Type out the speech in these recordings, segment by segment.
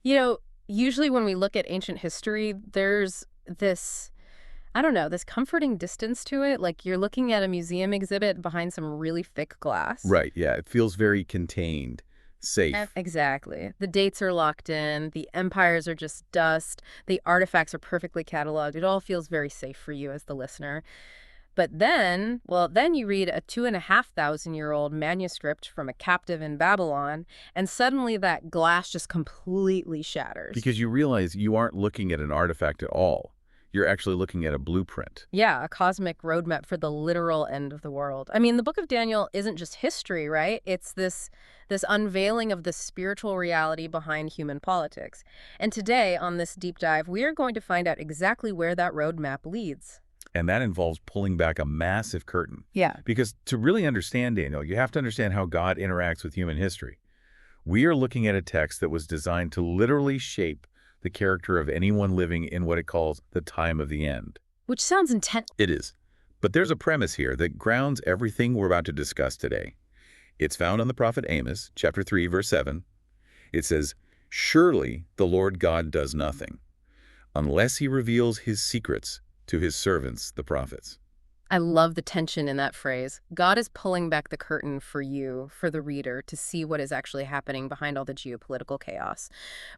You know, usually when we look at ancient history, there's this, I don't know, this comforting distance to it. Like you're looking at a museum exhibit behind some really thick glass. Right, yeah, it feels very contained, safe. Exactly. The dates are locked in, the empires are just dust, the artifacts are perfectly cataloged. It all feels very safe for you as the listener. But then, well, then you read a 2,500-year-old manuscript from a captive in Babylon, and suddenly that glass just completely shatters. Because you realize you aren't looking at an artifact at all. You're actually looking at a blueprint. Yeah, a cosmic roadmap for the literal end of the world. I mean, the Book of Daniel isn't just history, right? It's this unveiling of the spiritual reality behind human politics. And today, on this deep dive, we are going to find out exactly where that roadmap leads. And that involves pulling back a massive curtain. Yeah. Because to really understand Daniel, you have to understand how God interacts with human history. We are looking at a text that was designed to literally shape the character of anyone living in what it calls the time of the end. Which sounds intense. It is. But there's a premise here that grounds everything we're about to discuss today. It's found on the prophet Amos, chapter 3, verse 7. It says, "Surely the Lord God does nothing, unless he reveals his secrets to his servants, the prophets." I love the tension in that phrase. God is pulling back the curtain for you, for the reader, to see what is actually happening behind all the geopolitical chaos.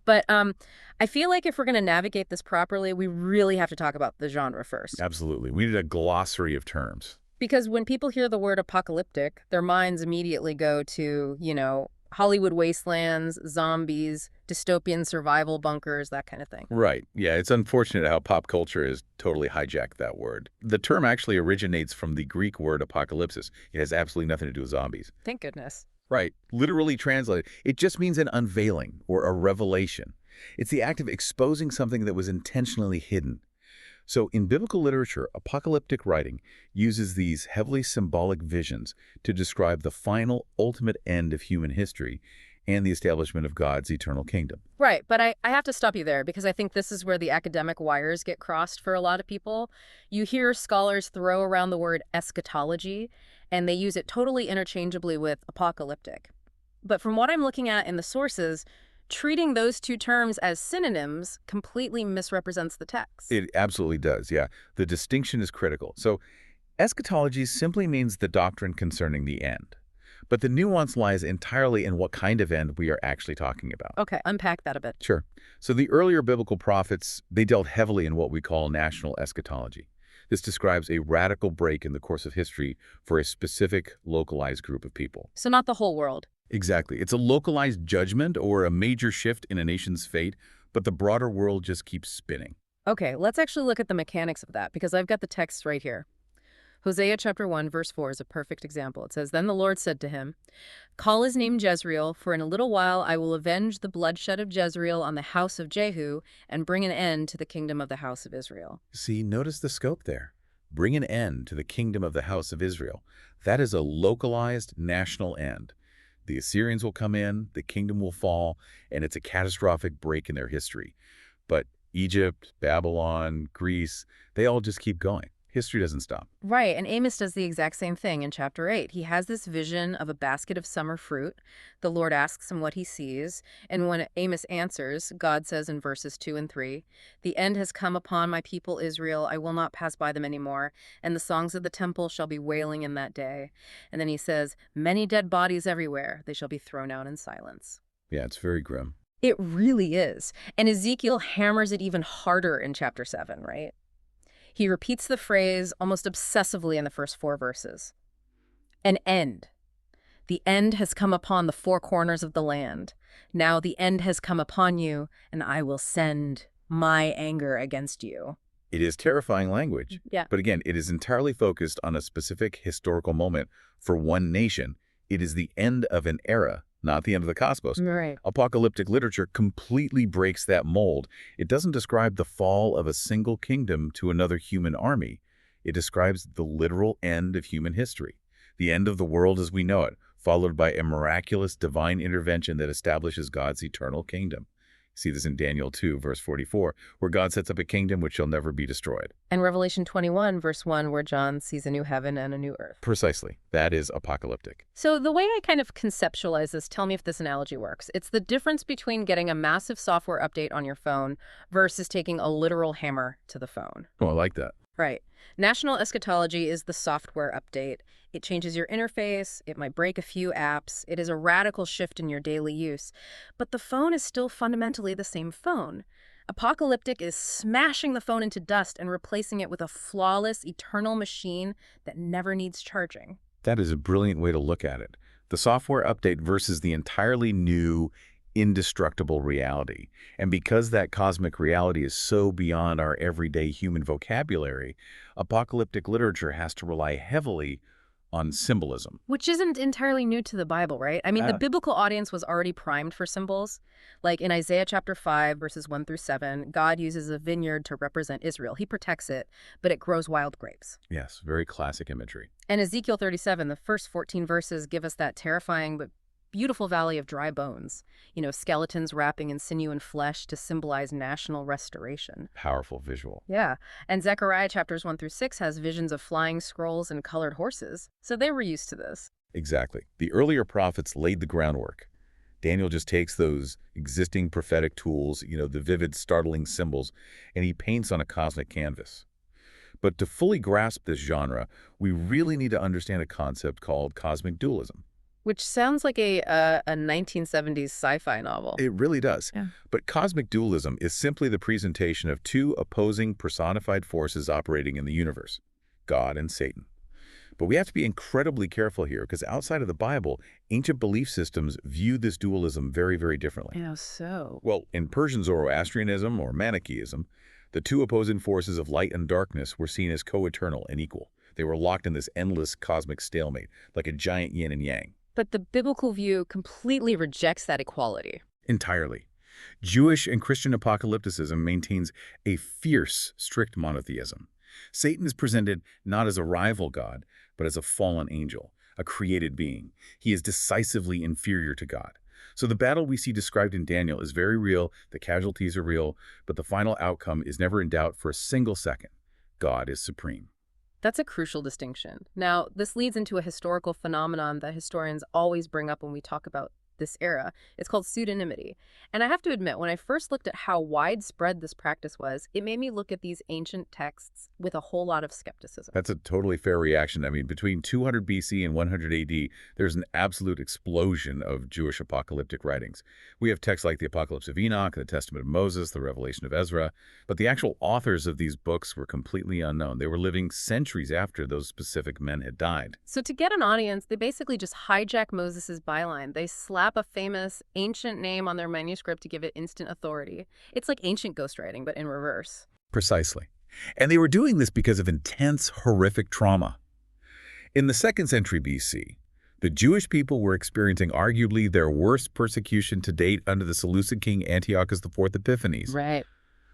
But I feel like if we're going to navigate this properly, we really have to talk about the genre first. Absolutely. We need a glossary of terms. Because when people hear the word apocalyptic, their minds immediately go to, Hollywood wastelands, zombies, dystopian survival bunkers, that kind of thing. Right. Yeah, it's unfortunate how pop culture has totally hijacked that word. The term actually originates from the Greek word apocalypsis. It has absolutely nothing to do with zombies. Thank goodness. Right. Literally translated, it just means an unveiling or a revelation. It's the act of exposing something that was intentionally hidden. So in biblical literature, apocalyptic writing uses these heavily symbolic visions to describe the final, ultimate end of human history and the establishment of God's eternal kingdom. Right, but I have to stop you there because I think this is where the academic wires get crossed for a lot of people. You hear scholars throw around the word eschatology, and they use it totally interchangeably with apocalyptic. But from what I'm looking at in the sources, treating those two terms as synonyms completely misrepresents the text. It absolutely does, yeah. The distinction is critical. So eschatology simply means the doctrine concerning the end. But the nuance lies entirely in what kind of end we are actually talking about. Okay, unpack that a bit. Sure. So the earlier biblical prophets, they dealt heavily in what we call national eschatology. This describes a radical break in the course of history for a specific, localized group of people. So not the whole world. Exactly. It's a localized judgment or a major shift in a nation's fate, but the broader world just keeps spinning. Okay, let's actually look at the mechanics of that because I've got the text right here. Hosea chapter 1, verse 4 is a perfect example. It says, "Then the Lord said to him, call his name Jezreel, for in a little while I will avenge the bloodshed of Jezreel on the house of Jehu and bring an end to the kingdom of the house of Israel." See, notice the scope there. Bring an end to the kingdom of the house of Israel. That is a localized national end. The Assyrians will come in, the kingdom will fall, and it's a catastrophic break in their history. But Egypt, Babylon, Greece, they all just keep going. History doesn't stop. Right, and Amos does the exact same thing in chapter 8. He has this vision of a basket of summer fruit. The Lord asks him what he sees, and when Amos answers, God says in verses 2 and 3, "The end has come upon my people Israel. I will not pass by them anymore, and the songs of the temple shall be wailing in that day." And then he says, "Many dead bodies everywhere. They shall be thrown out in silence." Yeah, it's very grim. It really is. And Ezekiel hammers it even harder in chapter 7, right? He repeats the phrase almost obsessively in the first 4 verses. An end. The end has come upon the 4 corners of the land. Now the end has come upon you, and I will send my anger against you. It is terrifying language. Yeah. But again, it is entirely focused on a specific historical moment for one nation. It is the end of an era, not the end of the cosmos. Right. Apocalyptic literature completely breaks that mold. It doesn't describe the fall of a single kingdom to another human army. It describes the literal end of human history, the end of the world as we know it, followed by a miraculous divine intervention that establishes God's eternal kingdom. See this in Daniel 2, verse 44, where God sets up a kingdom which shall never be destroyed. And Revelation 21, verse 1, where John sees a new heaven and a new earth. Precisely. That is apocalyptic. So the way I kind of conceptualize this, tell me if this analogy works. It's the difference between getting a massive software update on your phone versus taking a literal hammer to the phone. Oh, I like that. Right. National eschatology is the software update. It changes your interface. It might break a few apps. It is a radical shift in your daily use. But the phone is still fundamentally the same phone. Apocalyptic is smashing the phone into dust and replacing it with a flawless, eternal machine that never needs charging. That is a brilliant way to look at it. The software update versus the entirely new, indestructible reality. And because that cosmic reality is so beyond our everyday human vocabulary, apocalyptic literature has to rely heavily on symbolism. Which isn't entirely new to the Bible, right? I mean, the biblical audience was already primed for symbols. Like in Isaiah chapter 5, verses 1 through 7, God uses a vineyard to represent Israel. He protects it, but it grows wild grapes. Yes, very classic imagery. And Ezekiel 37, the first 14 verses give us that terrifying but beautiful valley of dry bones. You know, skeletons wrapping in sinew and flesh to symbolize national restoration. Powerful visual. Yeah. And Zechariah chapters 1 through 6 has visions of flying scrolls and colored horses. So they were used to this. Exactly. The earlier prophets laid the groundwork. Daniel just takes those existing prophetic tools, the vivid, startling symbols, and he paints on a cosmic canvas. But to fully grasp this genre, we really need to understand a concept called cosmic dualism. Which sounds like a 1970s sci-fi novel. It really does. Yeah. But cosmic dualism is simply the presentation of two opposing personified forces operating in the universe, God and Satan. But we have to be incredibly careful here because outside of the Bible, ancient belief systems view this dualism very, very differently. How so? Well, in Persian Zoroastrianism or Manichaeism, the two opposing forces of light and darkness were seen as co-eternal and equal. They were locked in this endless cosmic stalemate, like a giant yin and yang. But the biblical view completely rejects that equality. Entirely. Jewish and Christian apocalypticism maintains a fierce, strict monotheism. Satan is presented not as a rival god, but as a fallen angel, a created being. He is decisively inferior to God. So the battle we see described in Daniel is very real, the casualties are real, but the final outcome is never in doubt for a single second. God is supreme. That's a crucial distinction. Now, this leads into a historical phenomenon that historians always bring up when we talk about this era. It's called pseudonymity. And I have to admit, when I first looked at how widespread this practice was, it made me look at these ancient texts with a whole lot of skepticism. That's a totally fair reaction. I mean, between 200 BC and 100 AD, there's an absolute explosion of Jewish apocalyptic writings. We have texts like the Apocalypse of Enoch, the Testament of Moses, the Revelation of Ezra, but the actual authors of these books were completely unknown. They were living centuries after those specific men had died. So to get an audience, they basically just hijack Moses's byline. They slap a famous ancient name on their manuscript to give it instant authority. It's like ancient ghostwriting, but in reverse. Precisely. And they were doing this because of intense, horrific trauma. In the 2nd century BC, the Jewish people were experiencing arguably their worst persecution to date under the Seleucid king Antiochus IV Epiphanes. Right.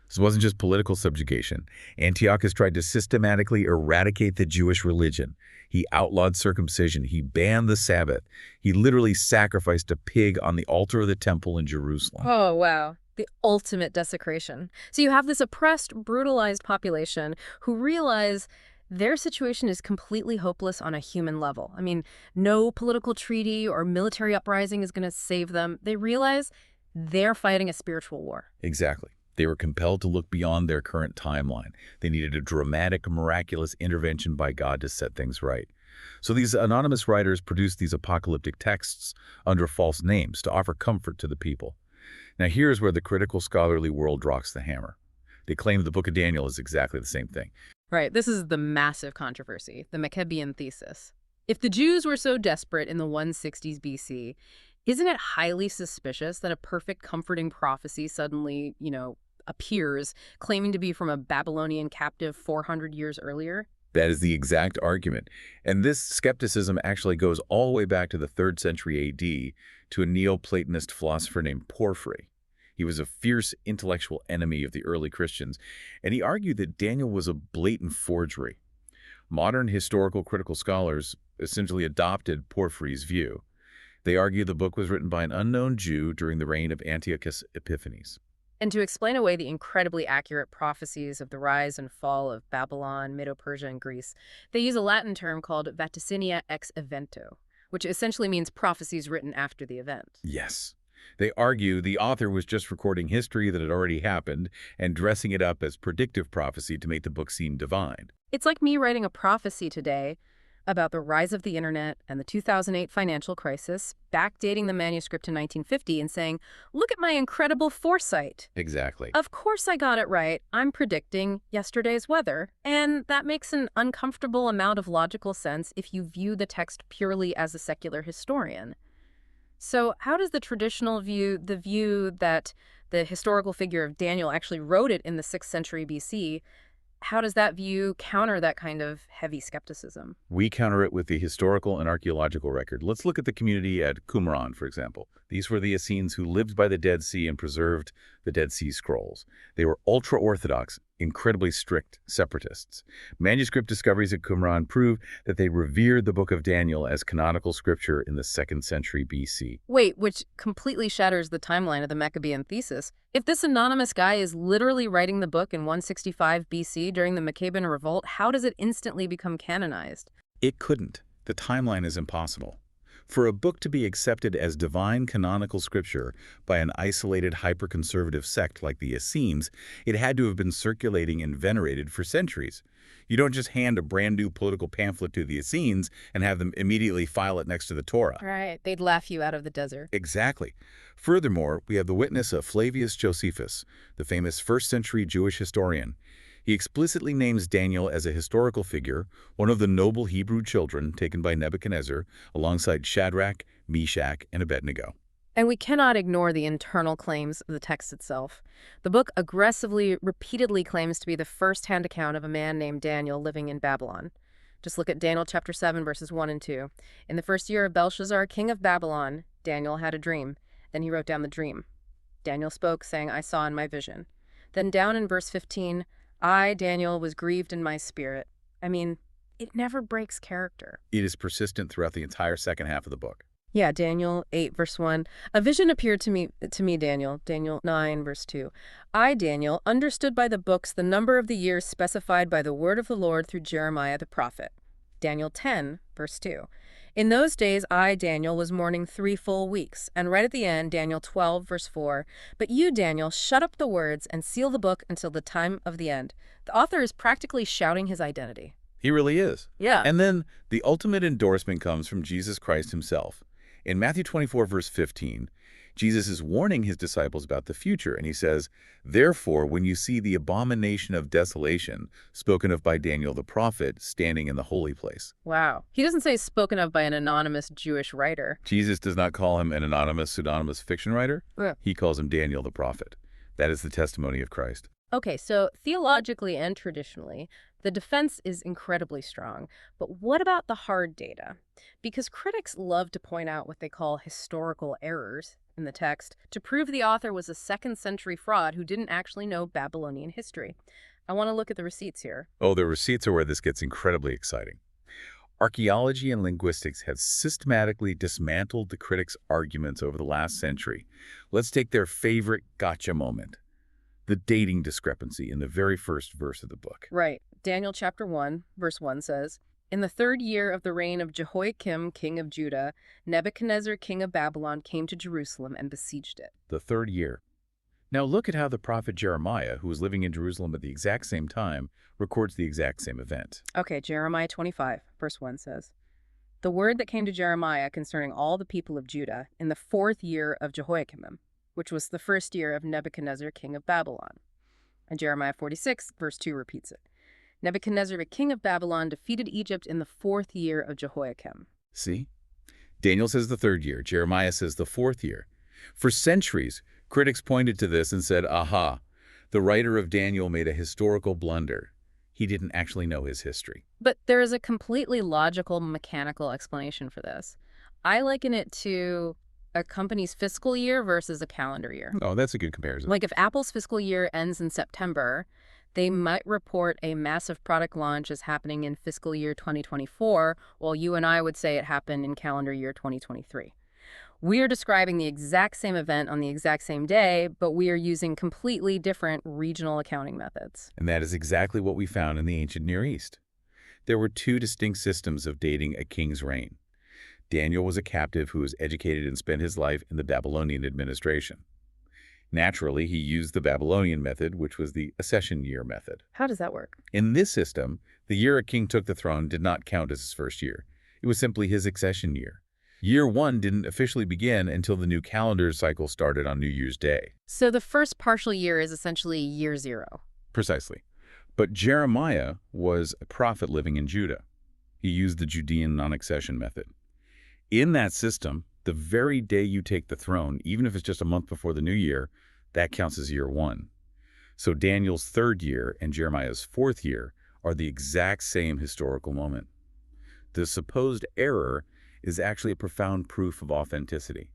This wasn't just political subjugation. Antiochus tried to systematically eradicate the Jewish religion. He outlawed circumcision. He banned the Sabbath. He literally sacrificed a pig on the altar of the temple in Jerusalem. Oh, wow. The ultimate desecration. So you have this oppressed, brutalized population who realize their situation is completely hopeless on a human level. I mean, no political treaty or military uprising is going to save them. They realize they're fighting a spiritual war. Exactly. They were compelled to look beyond their current timeline. They needed a dramatic, miraculous intervention by God to set things right. So these anonymous writers produced these apocalyptic texts under false names to offer comfort to the people. Now here's where the critical scholarly world drops the hammer. They claim the book of Daniel is exactly the same thing. Right. This is the massive controversy, the Maccabean thesis. If the Jews were so desperate in the 160s BC, isn't it highly suspicious that a perfect, comforting prophecy suddenly, appears, claiming to be from a Babylonian captive 400 years earlier? That is the exact argument. And this skepticism actually goes all the way back to the 3rd century AD to a Neoplatonist philosopher named Porphyry. He was a fierce intellectual enemy of the early Christians, and he argued that Daniel was a blatant forgery. Modern historical critical scholars essentially adopted Porphyry's view. They argue the book was written by an unknown Jew during the reign of Antiochus Epiphanes. And to explain away the incredibly accurate prophecies of the rise and fall of Babylon, Medo-Persia, and Greece, they use a Latin term called vaticinia ex evento, which essentially means prophecies written after the event. Yes. They argue the author was just recording history that had already happened and dressing it up as predictive prophecy to make the book seem divine. It's like me writing a prophecy today about the rise of the internet and the 2008 financial crisis, backdating the manuscript to 1950 and saying, look at my incredible foresight. Exactly. Of course I got it right. I'm predicting yesterday's weather. And that makes an uncomfortable amount of logical sense if you view the text purely as a secular historian. So how does the traditional view, the view that the historical figure of Daniel actually wrote it in the 6th century BC, how does that view counter that kind of heavy skepticism? We counter it with the historical and archaeological record. Let's look at the community at Qumran, for example. These were the Essenes who lived by the Dead Sea and preserved the Dead Sea Scrolls. They were ultra-Orthodox, incredibly strict separatists. Manuscript discoveries at Qumran prove that they revered the Book of Daniel as canonical scripture in the 2nd century BC. Wait, which completely shatters the timeline of the Maccabean thesis. If this anonymous guy is literally writing the book in 165 BC during the Maccabean revolt, how does it instantly become canonized? It couldn't. The timeline is impossible. For a book to be accepted as divine canonical scripture by an isolated hyper-conservative sect like the Essenes, it had to have been circulating and venerated for centuries. You don't just hand a brand new political pamphlet to the Essenes and have them immediately file it next to the Torah. Right, they'd laugh you out of the desert. Exactly. Furthermore, we have the witness of Flavius Josephus, the famous 1st century Jewish historian. He explicitly names Daniel as a historical figure, one of the noble Hebrew children taken by Nebuchadnezzar, alongside Shadrach, Meshach, and Abednego. And we cannot ignore the internal claims of the text itself. The book aggressively, repeatedly claims to be the first-hand account of a man named Daniel living in Babylon. Just look at Daniel chapter 7, verses 1 and 2. In the first year of Belshazzar, king of Babylon, Daniel had a dream. Then he wrote down the dream. Daniel spoke, saying, I saw in my vision. Then down in verse 15, I, Daniel, was grieved in my spirit. I mean, it never breaks character. It is persistent throughout the entire second half of the book. Yeah, Daniel 8, verse 1. A vision appeared to me, Daniel. Daniel 9, verse 2. I, Daniel, understood by the books the number of the years specified by the word of the Lord through Jeremiah the prophet. Daniel 10, verse 2. In those days, I, Daniel, was mourning 3 full weeks. And right at the end, Daniel 12, verse 4. But you, Daniel, shut up the words and seal the book until the time of the end. The author is practically shouting his identity. He really is. Yeah. And then the ultimate endorsement comes from Jesus Christ himself. In Matthew 24, verse 15, Jesus is warning his disciples about the future, and he says, Therefore, when you see the abomination of desolation spoken of by Daniel the prophet standing in the holy place. Wow. He doesn't say spoken of by an anonymous Jewish writer. Jesus does not call him an anonymous, pseudonymous fiction writer. Yeah. He calls him Daniel the prophet. That is the testimony of Christ. Okay, so theologically and traditionally, the defense is incredibly strong. But what about the hard data? Because critics love to point out what they call historical errors in the text to prove the author was a 2nd century fraud who didn't actually know Babylonian history. I want to look at the receipts here. Oh, the receipts are where this gets incredibly exciting. Archaeology and linguistics have systematically dismantled the critics' arguments over the last century. Let's take their favorite gotcha moment. The dating discrepancy in the very first verse of the book. Right. Daniel chapter 1, verse 1 says, In the 3rd year of the reign of Jehoiakim, king of Judah, Nebuchadnezzar, king of Babylon, came to Jerusalem and besieged it. The 3rd year. Now look at how the prophet Jeremiah, who was living in Jerusalem at the exact same time, records the exact same event. Okay, Jeremiah 25, verse 1 says, The word that came to Jeremiah concerning all the people of Judah in the 4th year of Jehoiakim, which was the 1st year of Nebuchadnezzar, king of Babylon. And Jeremiah 46, verse 2 repeats it. Nebuchadnezzar, the king of Babylon, defeated Egypt in the 4th year of Jehoiakim. See? Daniel says the 3rd year. Jeremiah says the 4th year. For centuries, critics pointed to this and said, aha, the writer of Daniel made a historical blunder. He didn't actually know his history. But there is a completely logical, mechanical explanation for this. I liken it to a company's fiscal year versus a calendar year. Oh, that's a good comparison. Like if Apple's fiscal year ends in September, they might report a massive product launch as happening in fiscal year 2024, while you and I would say it happened in calendar year 2023. We are describing the exact same event on the exact same day, but we are using completely different regional accounting methods. And that is exactly what we found in the ancient Near East. There were two distinct systems of dating a king's reign. Daniel was a captive who was educated and spent his life in the Babylonian administration. Naturally, he used the Babylonian method, which was the accession year method. How does that work? In this system, the year a king took the throne did not count as his first year. It was simply his accession year. Year one didn't officially begin until the new calendar cycle started on New Year's Day. So the first partial year is essentially year zero. Precisely. But Jeremiah was a prophet living in Judah. He used the Judean non-accession method. In that system, the very day you take the throne, even if it's just a month before the new year, that counts as year one. So Daniel's third year and Jeremiah's fourth year are the exact same historical moment. The supposed error is actually a profound proof of authenticity.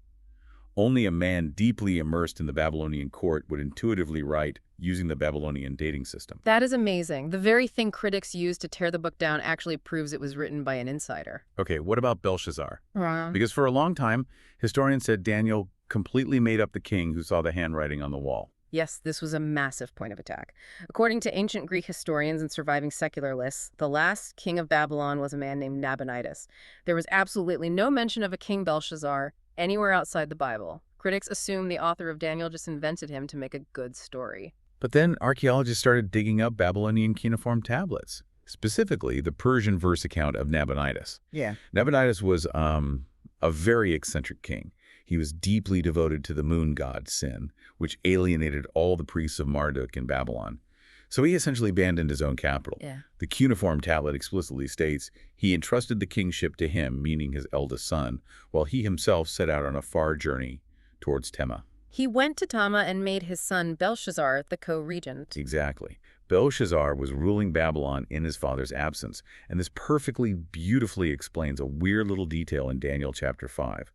Only a man deeply immersed in the Babylonian court would intuitively write using the Babylonian dating system. That is amazing. The very thing critics use to tear the book down actually proves it was written by an insider. Okay, what about Belshazzar? Wow. Because for a long time, historians said Daniel completely made up the king who saw the handwriting on the wall. Yes, this was a massive point of attack. According to ancient Greek historians and surviving secular lists, the last king of Babylon was a man named Nabonidus. There was absolutely no mention of a king Belshazzar anywhere outside the Bible. Critics assume the author of Daniel just invented him to make a good story. But then archaeologists started digging up Babylonian cuneiform tablets, specifically the Persian verse account of Nabonidus. Yeah. Nabonidus was a very eccentric king. He was deeply devoted to the moon god Sin, which alienated all the priests of Marduk in Babylon. So he essentially abandoned his own capital. Yeah. The cuneiform tablet explicitly states he entrusted the kingship to him, meaning his eldest son, while he himself set out on a far journey towards Tema. He went to Tama and made his son Belshazzar the co-regent. Exactly. Belshazzar was ruling Babylon in his father's absence, and this perfectly, beautifully explains a weird little detail in Daniel chapter 5.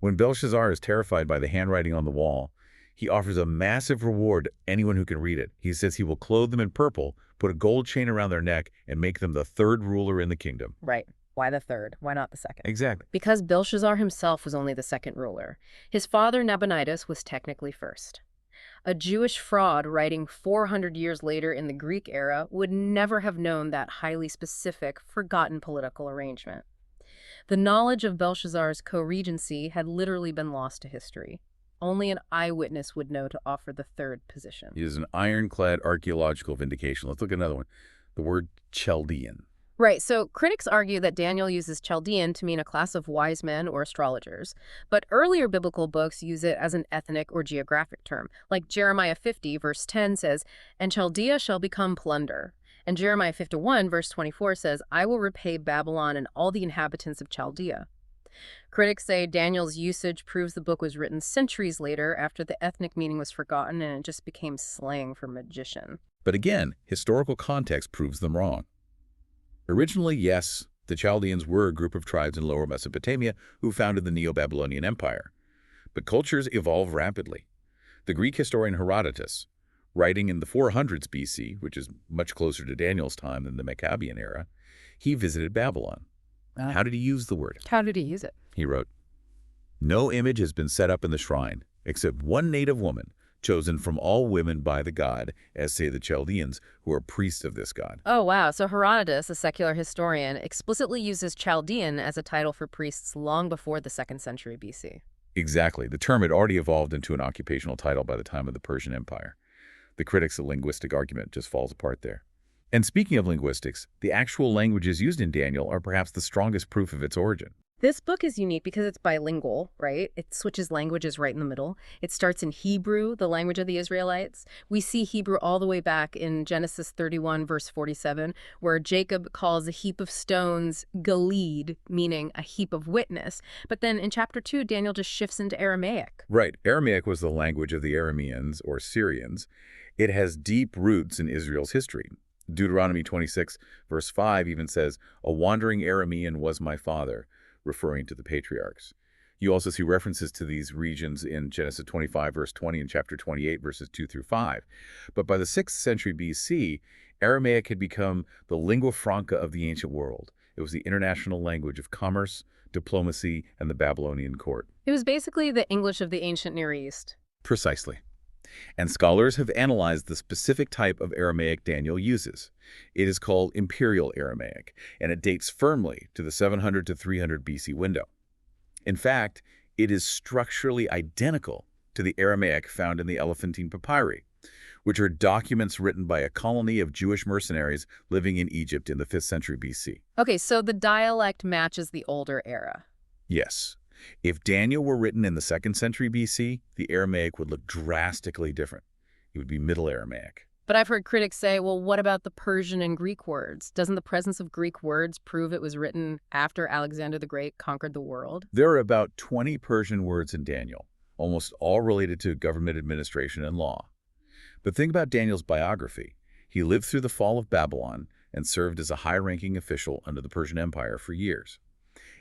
When Belshazzar is terrified by the handwriting on the wall, he offers a massive reward to anyone who can read it. He says he will clothe them in purple, put a gold chain around their neck, and make them the third ruler in the kingdom. Right. Why the third? Why not the second? Exactly. Because Belshazzar himself was only the second ruler. His father Nabonidus was technically first. A Jewish fraud writing 400 years later in the Greek era would never have known that highly specific, forgotten political arrangement. The knowledge of Belshazzar's co-regency had literally been lost to history. Only an eyewitness would know to offer the third position. It is an ironclad archaeological vindication. Let's look at another one. The word Chaldean. Right, so critics argue that Daniel uses Chaldean to mean a class of wise men or astrologers, but earlier biblical books use it as an ethnic or geographic term. Like Jeremiah 50, verse 10 says, "And Chaldea shall become plunder." And Jeremiah 51, verse 24 says, "I will repay Babylon and all the inhabitants of Chaldea." Critics say Daniel's usage proves the book was written centuries later after the ethnic meaning was forgotten and it just became slang for magician. But again, historical context proves them wrong. Originally, yes, the Chaldeans were a group of tribes in Lower Mesopotamia who founded the Neo-Babylonian Empire. But cultures evolve rapidly. The Greek historian Herodotus, writing in the 400s BC, which is much closer to Daniel's time than the Maccabean era, he visited Babylon. How did he use the word? How did he use it? He wrote, "No image has been set up in the shrine, except one native woman, chosen from all women by the god, as say the Chaldeans, who are priests of this god." Oh, wow. So Herodotus, a secular historian, explicitly uses Chaldean as a title for priests long before the 2nd century BC. Exactly. The term had already evolved into an occupational title by the time of the Persian Empire. The critics of linguistic argument just falls apart there. And speaking of linguistics, the actual languages used in Daniel are perhaps the strongest proof of its origin. This book is unique because it's bilingual, right? It switches languages right in the middle. It starts in Hebrew, the language of the Israelites. We see Hebrew all the way back in Genesis 31, verse 47, where Jacob calls a heap of stones Gilead, meaning a heap of witness. But then in chapter 2, Daniel just shifts into Aramaic. Right. Aramaic was the language of the Arameans, or Syrians. It has deep roots in Israel's history. Deuteronomy 26, verse 5 even says, "A wandering Aramean was my father," referring to the patriarchs. You also see references to these regions in Genesis 25, verse 20, and chapter 28, verses 2 through 5. But by the 6th century BC, Aramaic had become the lingua franca of the ancient world. It was the international language of commerce, diplomacy, and the Babylonian court. It was basically the English of the ancient Near East. Precisely. And scholars have analyzed the specific type of Aramaic Daniel uses. It is called Imperial Aramaic, and it dates firmly to the 700 to 300 BC window. In fact, it is structurally identical to the Aramaic found in the Elephantine papyri, which are documents written by a colony of Jewish mercenaries living in Egypt in the 5th century BC. Okay, so the dialect matches the older era. Yes. If Daniel were written in the 2nd century BC, the Aramaic would look drastically different. It would be Middle Aramaic. But I've heard critics say, well, what about the Persian and Greek words? Doesn't the presence of Greek words prove it was written after Alexander the Great conquered the world? There are about 20 Persian words in Daniel, almost all related to government administration and law. But think about Daniel's biography. He lived through the fall of Babylon and served as a high-ranking official under the Persian Empire for years.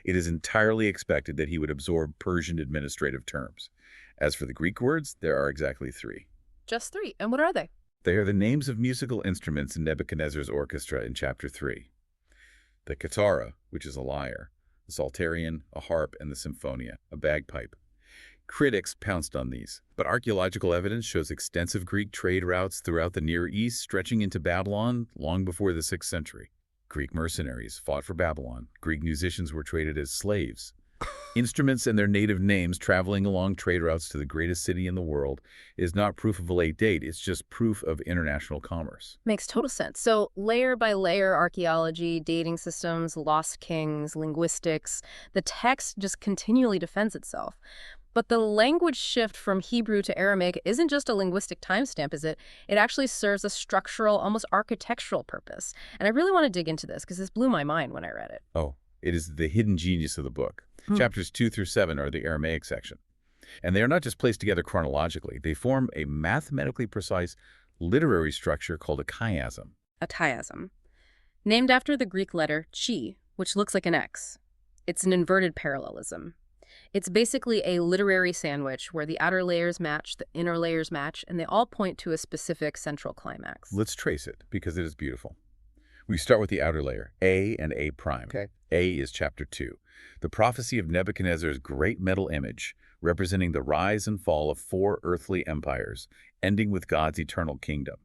It is entirely expected that he would absorb Persian administrative terms. As for the Greek words, there are exactly 3. Just 3. And what are they? They are the names of musical instruments in Nebuchadnezzar's orchestra in chapter 3. The kitara, which is a lyre, the psalterion, a harp, and the symphonia, a bagpipe. Critics pounced on these, but archaeological evidence shows extensive Greek trade routes throughout the Near East stretching into Babylon long before the 6th century. Greek mercenaries fought for Babylon. Greek musicians were traded as slaves. Instruments and their native names traveling along trade routes to the greatest city in the world is not proof of a late date, it's just proof of international commerce. Makes total sense. So layer by layer archaeology, dating systems, lost kings, linguistics, the text just continually defends itself. But the language shift from Hebrew to Aramaic isn't just a linguistic timestamp, is it? It actually serves a structural, almost architectural purpose. And I really want to dig into this because this blew my mind when I read it. Oh, it is the hidden genius of the book. Chapters 2 through 7 are the Aramaic section. And they are not just placed together chronologically. They form a mathematically precise literary structure called a chiasm. A chiasm. Named after the Greek letter chi, which looks like an X. It's an inverted parallelism. It's basically a literary sandwich where the outer layers match, the inner layers match, and they all point to a specific central climax. Let's trace it, because it is beautiful. We start with the outer layer, A and A prime. Okay. A is chapter 2, the prophecy of Nebuchadnezzar's great metal image, representing the rise and fall of 4 earthly empires, ending with God's eternal kingdom.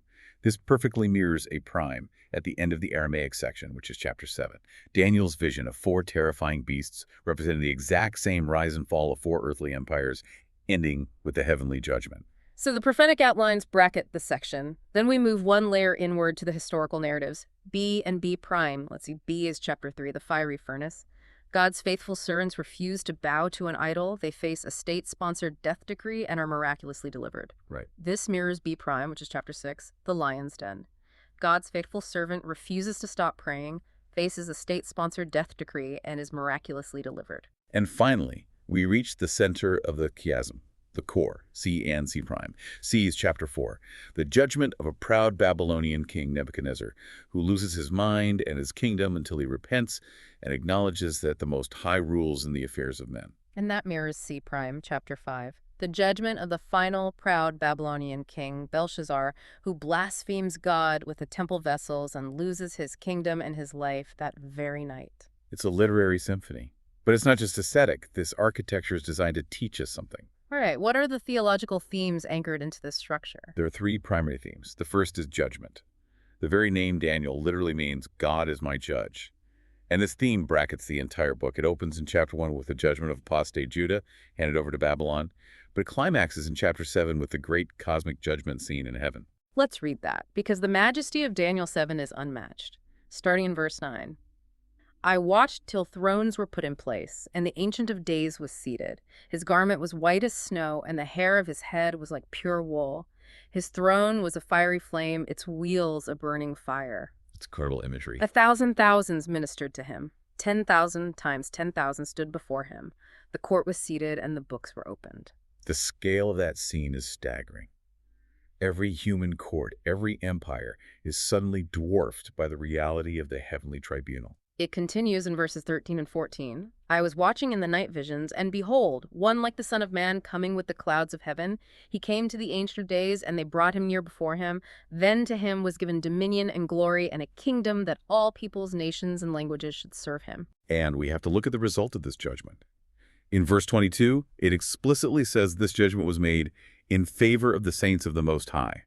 This perfectly mirrors A prime at the end of the Aramaic section, which is chapter 7. Daniel's vision of 4 terrifying beasts representing the exact same rise and fall of 4 earthly empires, ending with the heavenly judgment. So the prophetic outlines bracket the section. Then we move one layer inward to the historical narratives. B and B prime. Let's see, B is chapter 3, the fiery furnace. God's faithful servants refuse to bow to an idol. They face a state-sponsored death decree and are miraculously delivered. Right. This mirrors B prime, which is chapter 6, the lion's den. God's faithful servant refuses to stop praying, faces a state-sponsored death decree, and is miraculously delivered. And finally, we reach the center of the chiasm, the core, C and C prime. C is chapter 4, the judgment of a proud Babylonian king Nebuchadnezzar, who loses his mind and his kingdom until he repents and acknowledges that the Most High rules in the affairs of men. And that mirrors C prime, chapter 5, the judgment of the final proud Babylonian king Belshazzar, who blasphemes God with the temple vessels and loses his kingdom and his life that very night. It's a literary symphony. But it's not just aesthetic. This architecture is designed to teach us something. All right, what are the theological themes anchored into this structure? There are 3 primary themes. The first is judgment. The very name Daniel literally means God is my judge. And this theme brackets the entire book. It opens in chapter 1 with the judgment of apostate Judah, handed over to Babylon, but it climaxes in chapter 7 with the great cosmic judgment scene in heaven. Let's read that, because the majesty of Daniel 7 is unmatched. Starting in verse 9. I watched till thrones were put in place, and the Ancient of Days was seated. His garment was white as snow, and the hair of his head was like pure wool. His throne was a fiery flame, its wheels a burning fire. It's incredible imagery. 1,000 thousands ministered to him. 10,000 times 10,000 stood before him. The court was seated, and the books were opened. The scale of that scene is staggering. Every human court, every empire is suddenly dwarfed by the reality of the heavenly tribunal. It continues in verses 13 and 14. I was watching in the night visions, and behold, one like the Son of Man coming with the clouds of heaven. He came to the Ancient of Days, and they brought him near before him. Then to him was given dominion and glory and a kingdom that all peoples, nations, and languages should serve him. And we have to look at the result of this judgment. In verse 22, it explicitly says this judgment was made in favor of the saints of the Most High.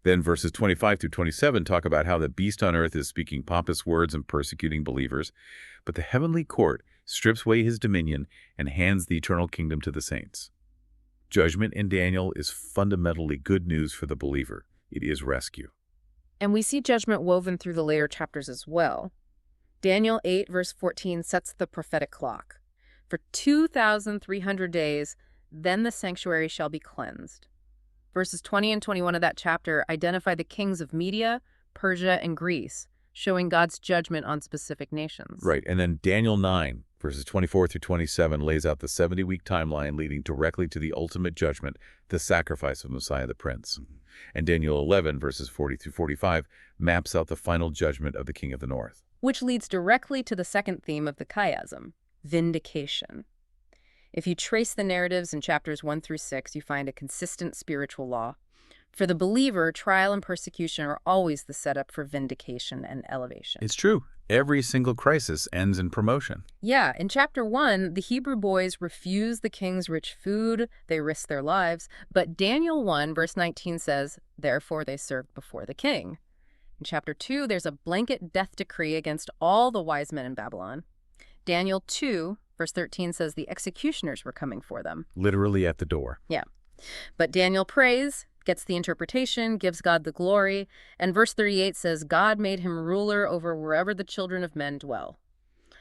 Then verses 25 through 27 talk about how the beast on earth is speaking pompous words and persecuting believers, but the heavenly court strips away his dominion and hands the eternal kingdom to the saints. Judgment in Daniel is fundamentally good news for the believer. It is rescue. And we see judgment woven through the later chapters as well. Daniel 8, verse 14 sets the prophetic clock. For 2,300 days, then the sanctuary shall be cleansed. Verses 20 and 21 of that chapter identify the kings of Media, Persia, and Greece, showing God's judgment on specific nations. Right, and then Daniel 9, verses 24 through 27 lays out the 70-week timeline leading directly to the ultimate judgment, the sacrifice of Messiah the Prince. And Daniel 11, verses 40 through 45, maps out the final judgment of the King of the North. Which leads directly to the second theme of the chiasm, vindication. If you trace the narratives in chapters 1 through 6, you find a consistent spiritual law. For the believer, trial and persecution are always the setup for vindication and elevation. It's true. Every single crisis ends in promotion. Yeah, in chapter 1, the Hebrew boys refuse the king's rich food, they risk their lives, but Daniel 1, verse 19 says, therefore they served before the king. In chapter 2, there's a blanket death decree against all the wise men in Babylon. Daniel 2, verse 13 says the executioners were coming for them. Literally at the door. Yeah. But Daniel prays, gets the interpretation, gives God the glory, and verse 38 says God made him ruler over wherever the children of men dwell.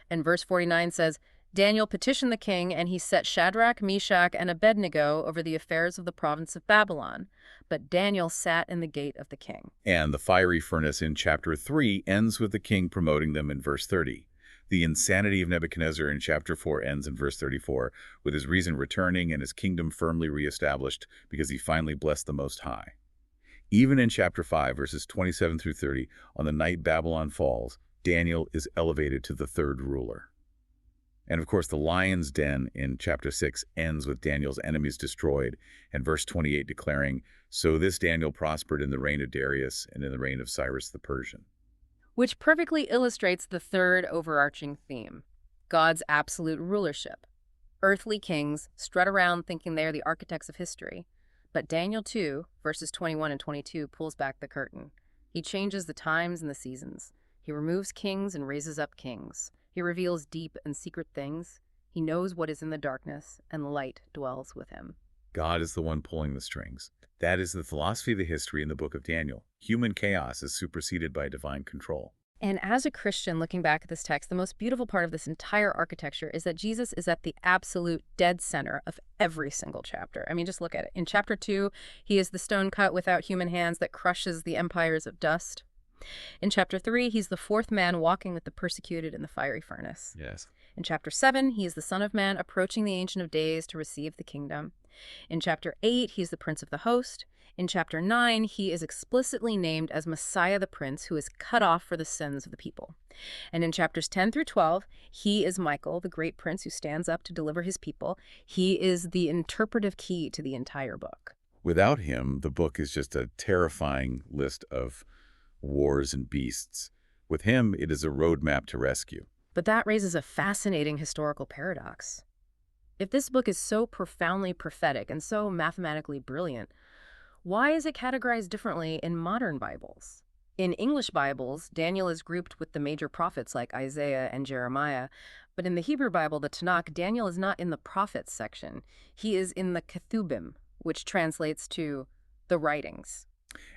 And verse 49 says, Daniel petitioned the king, and he set Shadrach, Meshach, and Abednego over the affairs of the province of Babylon. But Daniel sat in the gate of the king. And the fiery furnace in chapter 3 ends with the king promoting them in verse 30. The insanity of Nebuchadnezzar in chapter 4 ends in verse 34, with his reason returning and his kingdom firmly reestablished because he finally blessed the Most High. Even in chapter 5, verses 27 through 30, on the night Babylon falls, Daniel is elevated to the third ruler. And of course, the lion's den in chapter 6 ends with Daniel's enemies destroyed, and verse 28 declaring, so this Daniel prospered in the reign of Darius and in the reign of Cyrus the Persian. Which perfectly illustrates the third overarching theme, God's absolute rulership. Earthly kings strut around thinking they are the architects of history. But Daniel 2, verses 21 and 22, pulls back the curtain. He changes the times and the seasons. He removes kings and raises up kings. He reveals deep and secret things. He knows what is in the darkness, and light dwells with him. God is the one pulling the strings. That is the philosophy of the history in the book of Daniel. Human chaos is superseded by divine control. And as a Christian looking back at this text, the most beautiful part of this entire architecture is that Jesus is at the absolute dead center of every single chapter. I mean, just look at it. In chapter 2, he is the stone cut without human hands that crushes the empires of dust. In chapter 3, he's the fourth man walking with the persecuted in the fiery furnace. Yes. In chapter 7, he is the Son of Man approaching the Ancient of Days to receive the kingdom. In chapter 8, he's the Prince of the Host. In chapter 9, he is explicitly named as Messiah the Prince, who is cut off for the sins of the people. And in chapters 10 through 12, he is Michael, the great prince who stands up to deliver his people. He is the interpretive key to the entire book. Without him, the book is just a terrifying list of wars and beasts. With him, it is a roadmap to rescue. But that raises a fascinating historical paradox. If this book is so profoundly prophetic and so mathematically brilliant, why is it categorized differently in modern Bibles? In English Bibles, Daniel is grouped with the major prophets like Isaiah and Jeremiah, but in the Hebrew Bible, the Tanakh, Daniel is not in the prophets section. He is in the Ketubim, which translates to the writings.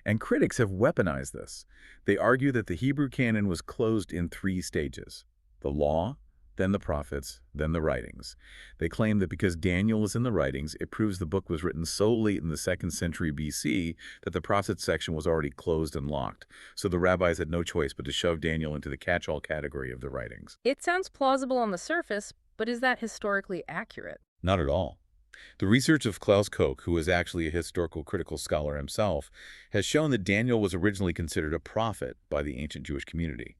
And critics have weaponized this. They argue that the Hebrew canon was closed in 3 stages: the law, then the prophets, then the writings. They claim that because Daniel is in the writings, it proves the book was written so late in the 2nd century BC that the prophets section was already closed and locked. So the rabbis had no choice but to shove Daniel into the catch-all category of the writings. It sounds plausible on the surface, but is that historically accurate? Not at all. The research of Klaus Koch, who is actually a historical critical scholar himself, has shown that Daniel was originally considered a prophet by the ancient Jewish community.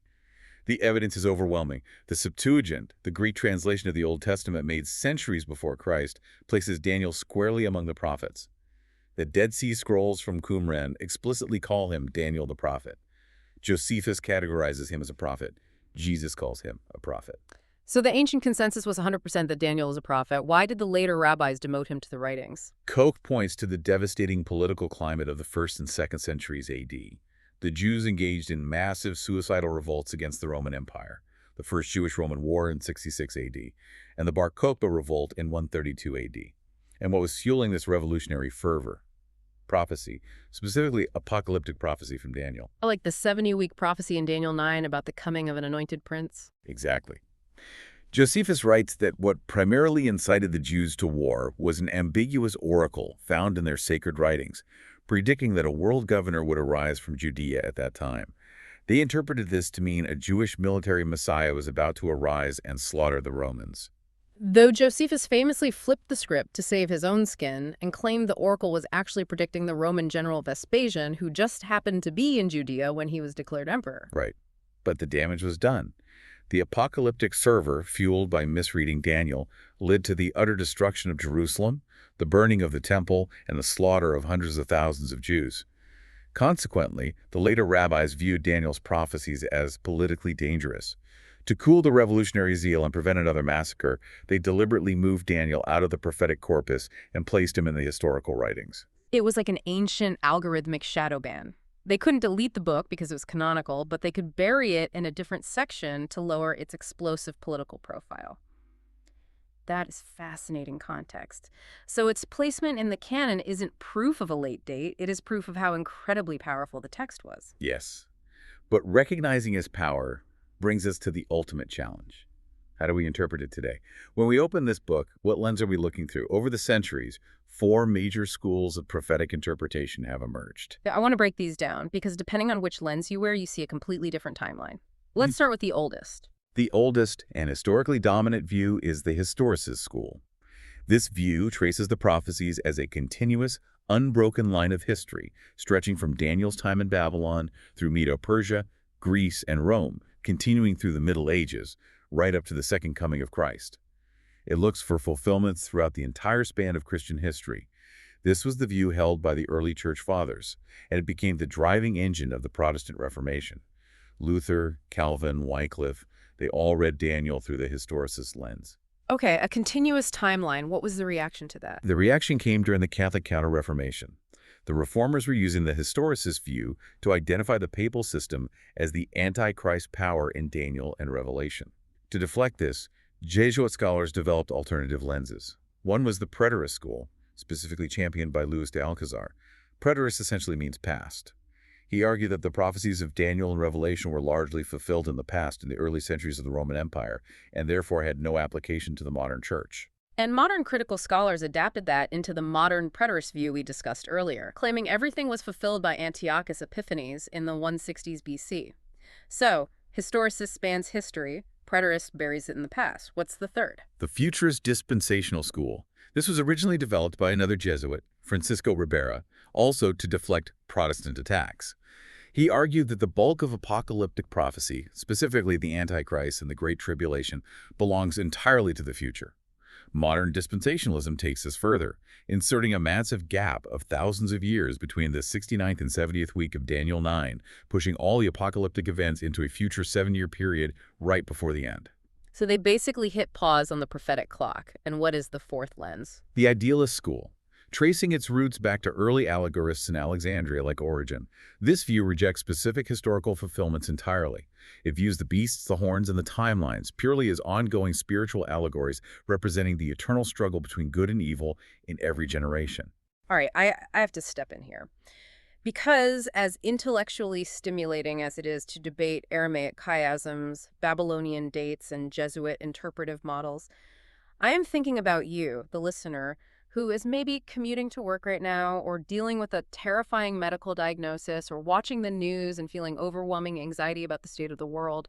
The evidence is overwhelming. The Septuagint, the Greek translation of the Old Testament made centuries before Christ, places Daniel squarely among the prophets. The Dead Sea Scrolls from Qumran explicitly call him Daniel the prophet. Josephus categorizes him as a prophet. Jesus calls him a prophet. So the ancient consensus was 100% that Daniel was a prophet. Why did the later rabbis demote him to the writings? Koch points to the devastating political climate of the 1st and 2nd centuries AD. The Jews engaged in massive suicidal revolts against the Roman Empire, the First Jewish-Roman War in 66 AD, and the Bar Kokhba revolt in 132 AD. And what was fueling this revolutionary fervor? Prophecy, specifically apocalyptic prophecy from Daniel. Like the 70-week prophecy in Daniel 9 about the coming of an anointed prince? Exactly. Josephus writes that what primarily incited the Jews to war was an ambiguous oracle found in their sacred writings, predicting that a world governor would arise from Judea at that time. They interpreted this to mean a Jewish military messiah was about to arise and slaughter the Romans. Though Josephus famously flipped the script to save his own skin and claimed the oracle was actually predicting the Roman general Vespasian, who just happened to be in Judea when he was declared emperor. Right. But the damage was done. The apocalyptic fervor, fueled by misreading Daniel, led to the utter destruction of Jerusalem, the burning of the temple, and the slaughter of hundreds of thousands of Jews. Consequently, the later rabbis viewed Daniel's prophecies as politically dangerous. To cool the revolutionary zeal and prevent another massacre, they deliberately moved Daniel out of the prophetic corpus and placed him in the historical writings. It was like an ancient algorithmic shadow ban. They couldn't delete the book because it was canonical, but they could bury it in a different section to lower its explosive political profile. That is fascinating context. So its placement in the canon isn't proof of a late date, it is proof of how incredibly powerful the text was. Yes. But recognizing its power brings us to the ultimate challenge. How do we interpret it today? When we open this book, what lens are we looking through? Over the centuries, 4 major schools of prophetic interpretation have emerged. I want to break these down because depending on which lens you wear, you see a completely different timeline. Let's start with the oldest. The oldest and historically dominant view is the historicist school. This view traces the prophecies as a continuous, unbroken line of history, stretching from Daniel's time in Babylon through Medo-Persia, Greece, and Rome, continuing through the Middle Ages, right up to the second coming of Christ. It looks for fulfillments throughout the entire span of Christian history. This was the view held by the early church fathers, and it became the driving engine of the Protestant Reformation. Luther, Calvin, Wycliffe, they all read Daniel through the historicist lens. Okay, a continuous timeline. What was the reaction to that? The reaction came during the Catholic Counter-Reformation. The reformers were using the historicist view to identify the papal system as the Antichrist power in Daniel and Revelation. To deflect this, Jesuit scholars developed alternative lenses. One was the preterist school, specifically championed by Louis de Alcazar. Preterist essentially means past. He argued that the prophecies of Daniel and Revelation were largely fulfilled in the past in the early centuries of the Roman Empire, and therefore had no application to the modern church. And modern critical scholars adapted that into the modern preterist view we discussed earlier, claiming everything was fulfilled by Antiochus Epiphanes in the 160s BC. So, historicist spans history, preterist buries it in the past. What's the third? The futurist dispensational school. This was originally developed by another Jesuit, Francisco Ribera, also to deflect Protestant attacks. He argued that the bulk of apocalyptic prophecy, specifically the Antichrist and the Great Tribulation, belongs entirely to the future. Modern dispensationalism takes this further, inserting a massive gap of thousands of years between the 69th and 70th week of Daniel 9, pushing all the apocalyptic events into a future 7-year period right before the end. So they basically hit pause on the prophetic clock. And what is the fourth lens? The idealist school. Tracing its roots back to early allegorists in Alexandria like Origen, this view rejects specific historical fulfillments entirely. It views the beasts, the horns, and the timelines purely as ongoing spiritual allegories representing the eternal struggle between good and evil in every generation. All right, I have to step in here. Because as intellectually stimulating as it is to debate Aramaic chiasms, Babylonian dates, and Jesuit interpretive models, I am thinking about you, the listener, who is maybe commuting to work right now or dealing with a terrifying medical diagnosis or watching the news and feeling overwhelming anxiety about the state of the world.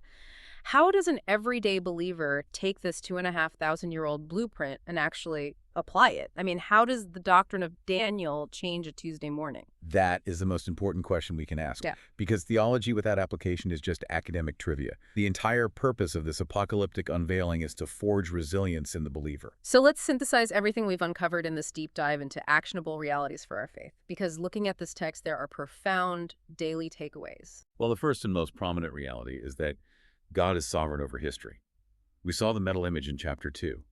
How does an everyday believer take this 2,500-year-old blueprint and actually apply it? I mean, how does the doctrine of Daniel change a Tuesday morning? That is the most important question we can ask. Yeah. Because theology without application is just academic trivia. The entire purpose of this apocalyptic unveiling is to forge resilience in the believer. So let's synthesize everything we've uncovered in this deep dive into actionable realities for our faith. Because looking at this text, there are profound daily takeaways. Well, the first and most prominent reality is that God is sovereign over history. We saw the metal image in Chapter 2.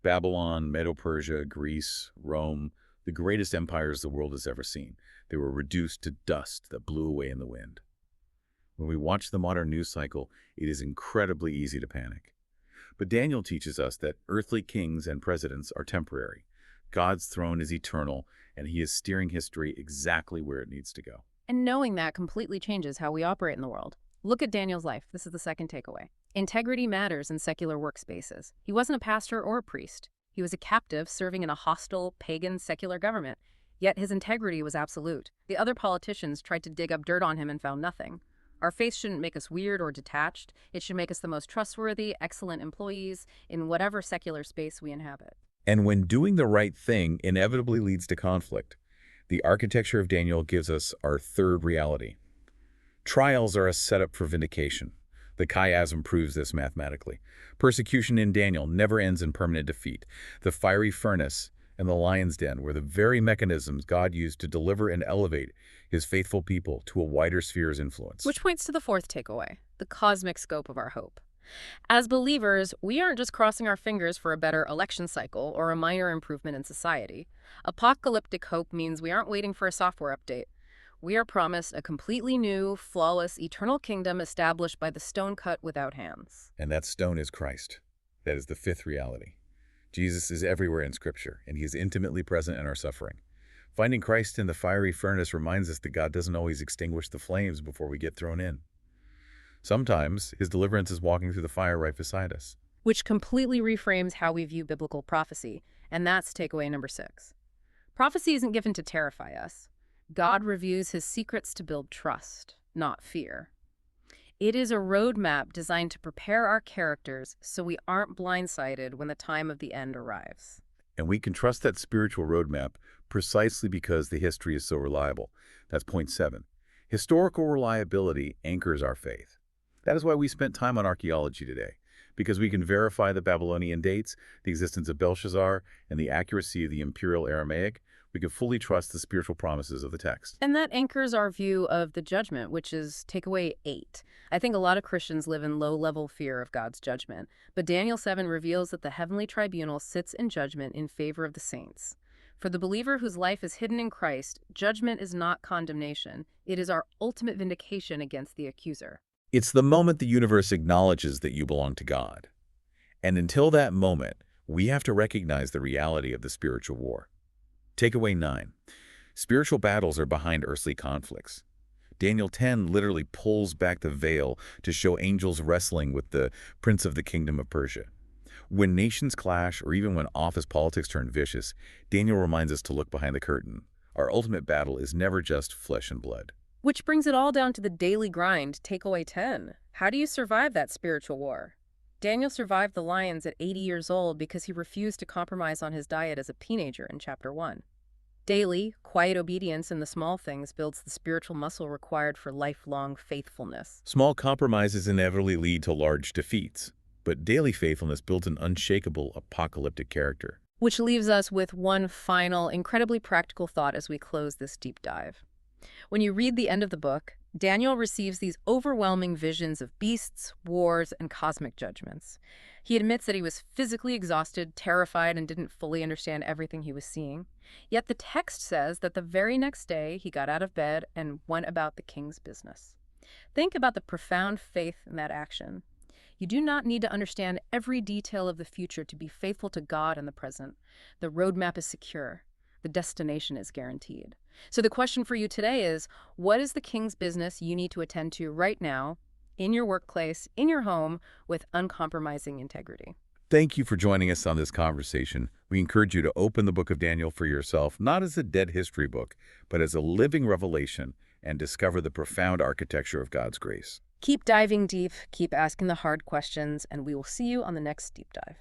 Babylon, Medo-Persia, Greece, Rome, the greatest empires the world has ever seen. They were reduced to dust that blew away in the wind. When we watch the modern news cycle, it is incredibly easy to panic. But Daniel teaches us that earthly kings and presidents are temporary. God's throne is eternal, and he is steering history exactly where it needs to go. And knowing that completely changes how we operate in the world. Look at Daniel's life. This is the second takeaway. Integrity matters in secular workspaces. He wasn't a pastor or a priest. He was a captive serving in a hostile, pagan, secular government. Yet his integrity was absolute. The other politicians tried to dig up dirt on him and found nothing. Our faith shouldn't make us weird or detached. It should make us the most trustworthy, excellent employees in whatever secular space we inhabit. And when doing the right thing inevitably leads to conflict, the architecture of Daniel gives us our third reality. Trials are a setup for vindication. The chiasm proves this mathematically. Persecution in Daniel never ends in permanent defeat. The fiery furnace and the lion's den were the very mechanisms God used to deliver and elevate his faithful people to a wider sphere's influence. Which points to the fourth takeaway, the cosmic scope of our hope. As believers, we aren't just crossing our fingers for a better election cycle or a minor improvement in society. Apocalyptic hope means we aren't waiting for a software update. We are promised a completely new, flawless, eternal kingdom established by the stone cut without hands. And that stone is Christ. That is the fifth reality. Jesus is everywhere in Scripture, and he is intimately present in our suffering. Finding Christ in the fiery furnace reminds us that God doesn't always extinguish the flames before we get thrown in. Sometimes his deliverance is walking through the fire right beside us. Which completely reframes how we view biblical prophecy, and that's takeaway number 6. Prophecy isn't given to terrify us. God reviews his secrets to build trust, not fear. It is a roadmap designed to prepare our characters so we aren't blindsided when the time of the end arrives. And we can trust that spiritual roadmap precisely because the history is so reliable. That's point 7. Historical reliability anchors our faith. That is why we spent time on archaeology today, because we can verify the Babylonian dates, the existence of Belshazzar, and the accuracy of the imperial Aramaic. We can fully trust the spiritual promises of the text. And that anchors our view of the judgment, which is takeaway 8. I think a lot of Christians live in low-level fear of God's judgment, but Daniel 7 reveals that the heavenly tribunal sits in judgment in favor of the saints. For the believer whose life is hidden in Christ, judgment is not condemnation. It is our ultimate vindication against the accuser. It's the moment the universe acknowledges that you belong to God. And until that moment, we have to recognize the reality of the spiritual war. Takeaway 9. Spiritual battles are behind earthly conflicts. Daniel 10 literally pulls back the veil to show angels wrestling with the prince of the kingdom of Persia. When nations clash, or even when office politics turn vicious, Daniel reminds us to look behind the curtain. Our ultimate battle is never just flesh and blood. Which brings it all down to the daily grind, takeaway 10. How do you survive that spiritual war? Daniel survived the lions at 80 years old because he refused to compromise on his diet as a teenager in chapter 1. Daily, quiet obedience in the small things builds the spiritual muscle required for lifelong faithfulness. Small compromises inevitably lead to large defeats, but daily faithfulness builds an unshakable apocalyptic character. Which leaves us with one final, incredibly practical thought as we close this deep dive. When you read the end of the book, Daniel receives these overwhelming visions of beasts, wars, and cosmic judgments. He admits that he was physically exhausted, terrified, and didn't fully understand everything he was seeing. Yet the text says that the very next day he got out of bed and went about the king's business. Think about the profound faith in that action. You do not need to understand every detail of the future to be faithful to God in the present. The roadmap is secure. The destination is guaranteed. So the question for you today is, what is the king's business you need to attend to right now, in your workplace, in your home, with uncompromising integrity? Thank you for joining us on this conversation. We encourage you to open the book of Daniel for yourself, not as a dead history book, but as a living revelation, and discover the profound architecture of God's grace. Keep diving deep, keep asking the hard questions, and we will see you on the next deep dive.